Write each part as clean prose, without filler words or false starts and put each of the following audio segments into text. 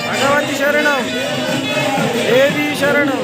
భగవతి శరణం, దేవి శరణం.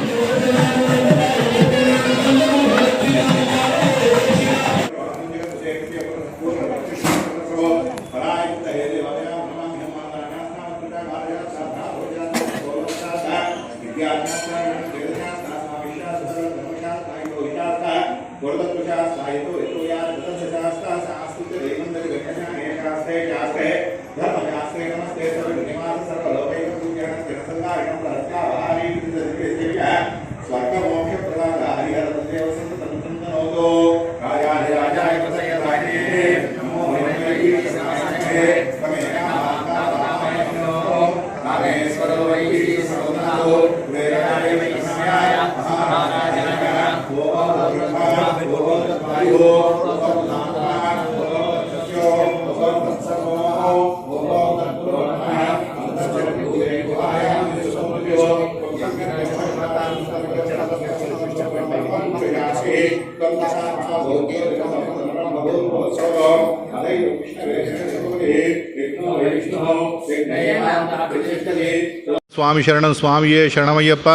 స్వామి శరణం. స్వామియే శరణమయ్యప్ప.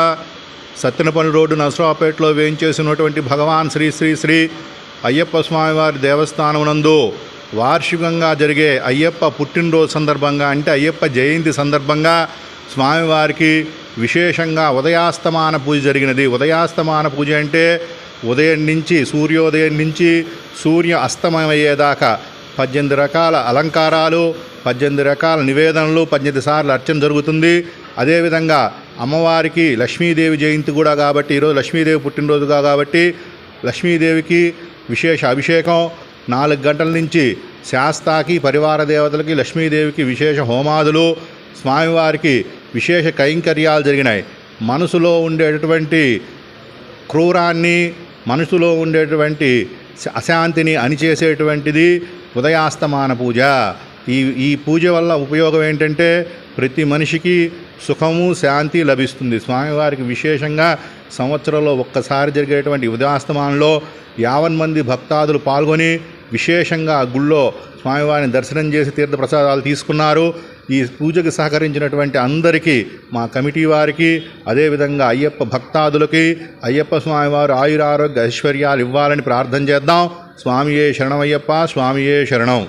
సత్తెనపల్లి రోడ్డు నసరాపేటలో వేయించేసినటువంటి భగవాన్ శ్రీ శ్రీ శ్రీ అయ్యప్ప స్వామివారి దేవస్థానమునందు వార్షికంగా జరిగే అయ్యప్ప పుట్టినరోజు సందర్భంగా, అంటే అయ్యప్ప జయంతి సందర్భంగా స్వామివారికి విశేషంగా ఉదయాస్తమాన పూజ జరిగినది. ఉదయాస్తమాన పూజ అంటే ఉదయం నుంచి, సూర్యోదయం నుంచి సూర్య అస్తమయ్యేదాకా 18 రకాల అలంకారాలు, 18 రకాల నివేదనలు, 18 సార్లు అర్చన జరుగుతుంది. అదేవిధంగా అమ్మవారికి లక్ష్మీదేవి జయంతి కూడా కాబట్టి, ఈరోజు లక్ష్మీదేవి పుట్టినరోజుగా కాబట్టి లక్ష్మీదేవికి విశేష అభిషేకం. 4 గంటల నుంచి శాస్తాకి, పరివార దేవతలకి, లక్ష్మీదేవికి విశేష హోమాదులు, స్వామివారికి విశేష కైంకర్యాలు జరిగినాయి. మనసులో ఉండేటటువంటి క్రూరాన్ని, మనసులో ఉండేటువంటి అశాంతిని అణిచేసేటువంటిది ఉదయాస్తమాన పూజ. ఈ పూజ వల్ల ఉపయోగం ఏంటంటే ప్రతి మనిషికి సుఖము, శాంతి లభిస్తుంది. స్వామివారికి విశేషంగా సంవత్సరంలో ఒక్కసారి జరిగేటువంటి ఉదయాస్తమానంలో 50 మంది భక్తాదులు పాల్గొని విశేషంగా గుళ్ళో స్వామివారిని దర్శనం చేసి తీర్థప్రసాదాలు తీసుకున్నారు. ఈ పూజకు సహకరించినటువంటి అందరికీ, మా కమిటీ వారికి, అదేవిధంగా అయ్యప్ప భక్తాదులకి అయ్యప్ప స్వామివారు ఆయురారోగ్య ఐశ్వర్యాలు ఇవ్వాలని ప్రార్థన చేద్దాం. స్వామియే శరణమయ్యప్ప. స్వామియే శరణం.